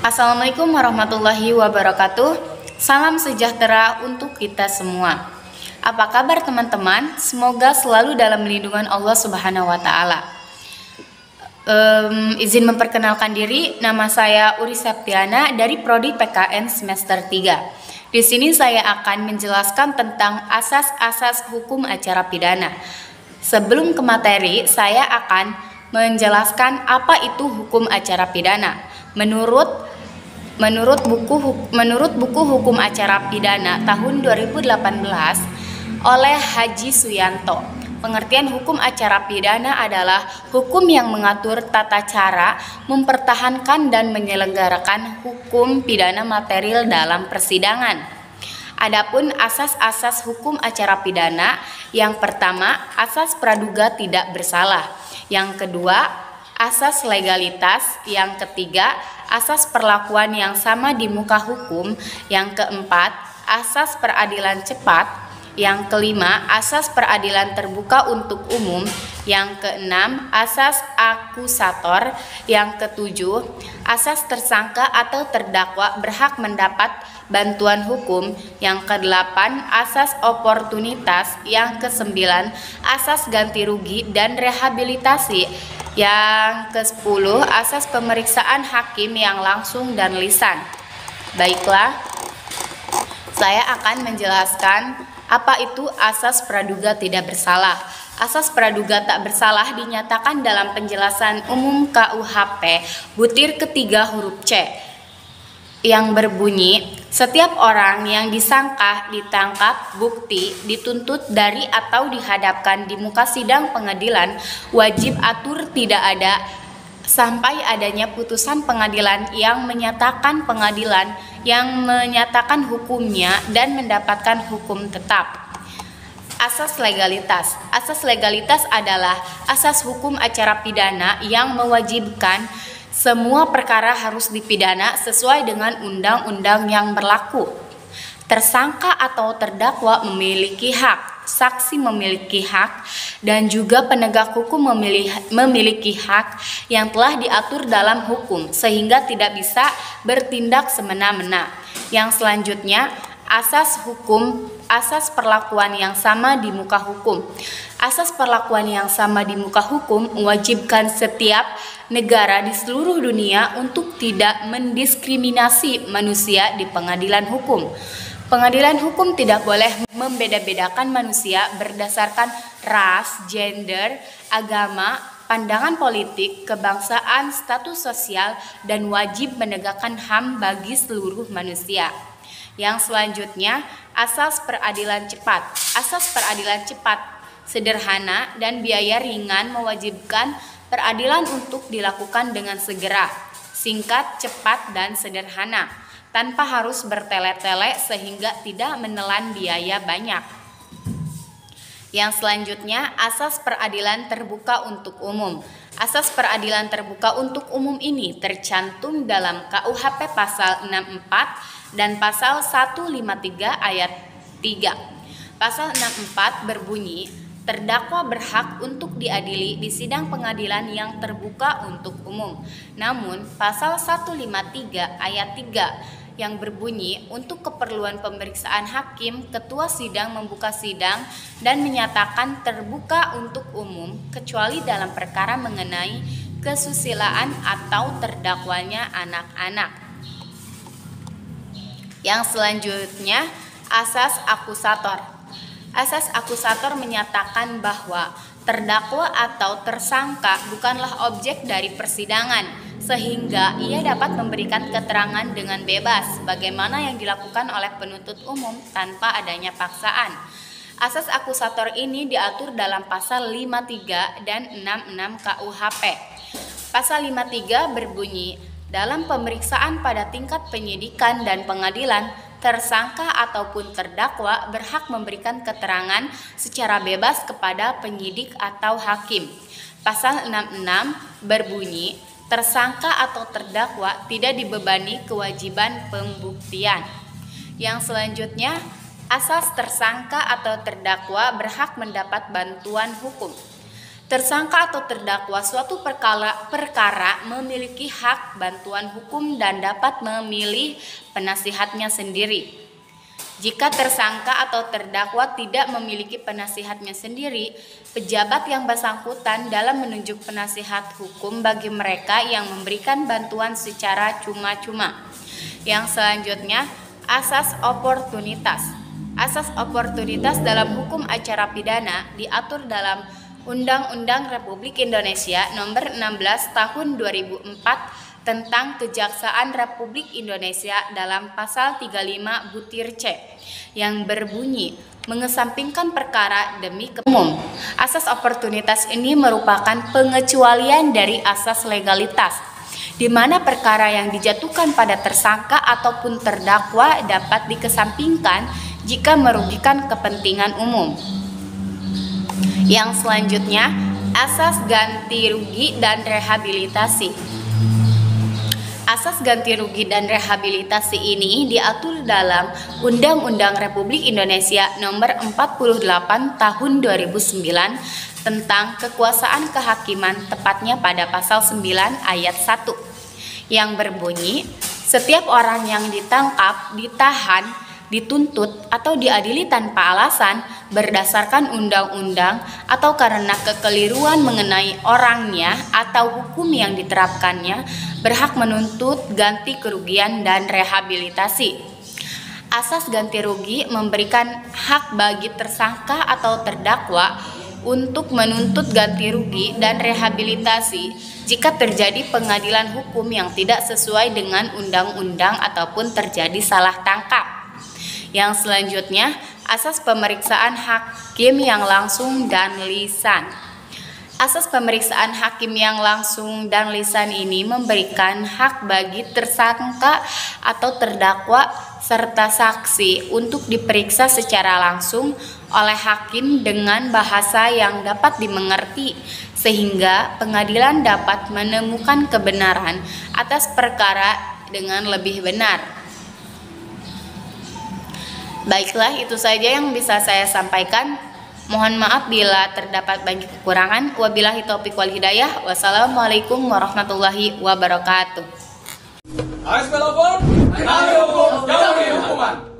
Assalamualaikum warahmatullahi wabarakatuh. Salam sejahtera untuk kita semua. Apa kabar teman-teman? Semoga selalu dalam lindungan Allah Subhanahu wa taala. Izin memperkenalkan diri, nama saya Uri Septiana dari Prodi PKN semester 3. Di sini saya akan menjelaskan tentang asas-asas hukum acara pidana. Sebelum ke materi, saya akan menjelaskan apa itu hukum acara pidana. Menurut buku hukum acara pidana tahun 2018 oleh Haji Suyanto, pengertian hukum acara pidana adalah hukum yang mengatur tata cara mempertahankan dan menyelenggarakan hukum pidana material dalam persidangan. Adapun asas-asas hukum acara pidana, yang pertama, asas praduga tidak bersalah. Yang kedua, asas legalitas. Yang ketiga, asas perlakuan yang sama di muka hukum. Yang keempat, asas peradilan cepat. Yang kelima, asas peradilan terbuka untuk umum. Yang keenam, asas akusator. Yang ketujuh, asas tersangka atau terdakwa berhak mendapat bantuan hukum. Yang kedelapan, asas oportunitas. Yang kesembilan, asas ganti rugi dan rehabilitasi. Yang ke-10, asas pemeriksaan hakim yang langsung dan lisan. Baiklah, saya akan menjelaskan apa itu asas praduga tidak bersalah. Asas praduga tak bersalah dinyatakan dalam penjelasan umum KUHP butir ketiga huruf C yang berbunyi, setiap orang yang disangka, ditangkap, bukti, dituntut dari atau dihadapkan di muka sidang pengadilan wajib atur tidak ada sampai adanya putusan pengadilan yang menyatakan hukumnya dan mendapatkan hukum tetap. Asas legalitas. Asas legalitas adalah asas hukum acara pidana yang mewajibkan semua perkara harus dipidana sesuai dengan undang-undang yang berlaku. Tersangka atau terdakwa memiliki hak, saksi memiliki hak, dan juga penegak hukum memiliki hak yang telah diatur dalam hukum sehingga tidak bisa bertindak semena-mena. Yang selanjutnya, asas perlakuan yang sama di muka hukum. Asas perlakuan yang sama di muka hukum mewajibkan setiap negara di seluruh dunia untuk tidak mendiskriminasi manusia di pengadilan hukum. Pengadilan hukum tidak boleh membeda-bedakan manusia berdasarkan ras, gender, agama, pandangan politik, kebangsaan, status sosial, dan wajib menegakkan HAM bagi seluruh manusia. Yang selanjutnya, asas peradilan cepat. Asas peradilan cepat, sederhana, dan biaya ringan mewajibkan peradilan untuk dilakukan dengan segera, singkat, cepat, dan sederhana, tanpa harus bertele-tele sehingga tidak menelan biaya banyak. Yang selanjutnya, asas peradilan terbuka untuk umum. Asas peradilan terbuka untuk umum ini tercantum dalam KUHP pasal 64 dan pasal 153 ayat 3. Pasal 64 berbunyi, terdakwa berhak untuk diadili di sidang pengadilan yang terbuka untuk umum. Namun, pasal 153 ayat 3 yang berbunyi, untuk keperluan pemeriksaan hakim, ketua sidang membuka sidang dan menyatakan terbuka untuk umum kecuali dalam perkara mengenai kesusilaan atau terdakwanya anak-anak. Yang selanjutnya, asas akusator. Asas akusator menyatakan bahwa terdakwa atau tersangka bukanlah objek dari persidangan, sehingga ia dapat memberikan keterangan dengan bebas bagaimana yang dilakukan oleh penuntut umum tanpa adanya paksaan. Asas akusator ini diatur dalam pasal 53 dan 66 KUHP. Pasal 53 berbunyi, dalam pemeriksaan pada tingkat penyidikan dan pengadilan, tersangka ataupun terdakwa berhak memberikan keterangan secara bebas kepada penyidik atau hakim. Pasal 66 berbunyi, tersangka atau terdakwa tidak dibebani kewajiban pembuktian. Yang selanjutnya, asas tersangka atau terdakwa berhak mendapat bantuan hukum. Tersangka atau terdakwa suatu perkara memiliki hak bantuan hukum dan dapat memilih penasihatnya sendiri. Jika tersangka atau terdakwa tidak memiliki penasihatnya sendiri, pejabat yang bersangkutan dalam menunjuk penasihat hukum bagi mereka yang memberikan bantuan secara cuma-cuma. Yang selanjutnya, asas oportunitas. Asas oportunitas dalam hukum acara pidana diatur dalam Undang-Undang Republik Indonesia Nomor 16 Tahun 2004 tentang Kejaksaan Republik Indonesia dalam pasal 35 butir C yang berbunyi mengesampingkan perkara demi umum. Asas oportunitas ini merupakan pengecualian dari asas legalitas, di mana perkara yang dijatuhkan pada tersangka ataupun terdakwa dapat dikesampingkan jika merugikan kepentingan umum. Yang selanjutnya, asas ganti rugi dan rehabilitasi. Asas ganti rugi dan rehabilitasi ini diatur dalam Undang-Undang Republik Indonesia Nomor 48 Tahun 2009 tentang kekuasaan kehakiman, tepatnya pada pasal 9 ayat 1 yang berbunyi, setiap orang yang ditangkap, ditahan, dituntut atau diadili tanpa alasan berdasarkan undang-undang atau karena kekeliruan mengenai orangnya atau hukum yang diterapkannya berhak menuntut ganti kerugian dan rehabilitasi. Asas ganti rugi memberikan hak bagi tersangka atau terdakwa untuk menuntut ganti rugi dan rehabilitasi jika terjadi pengadilan hukum yang tidak sesuai dengan undang-undang ataupun terjadi salah tangkap. Yang selanjutnya, asas pemeriksaan hakim yang langsung dan lisan. Asas pemeriksaan hakim yang langsung dan lisan ini memberikan hak bagi tersangka atau terdakwa serta saksi untuk diperiksa secara langsung oleh hakim dengan bahasa yang dapat dimengerti, sehingga pengadilan dapat menemukan kebenaran atas perkara dengan lebih benar. Baiklah, itu saja yang bisa saya sampaikan. Mohon maaf bila terdapat banyak kekurangan. Wabillahi taufiq wal hidayah. Wassalamualaikum warahmatullahi wabarakatuh. Ayo, hukum, jauhi hukuman.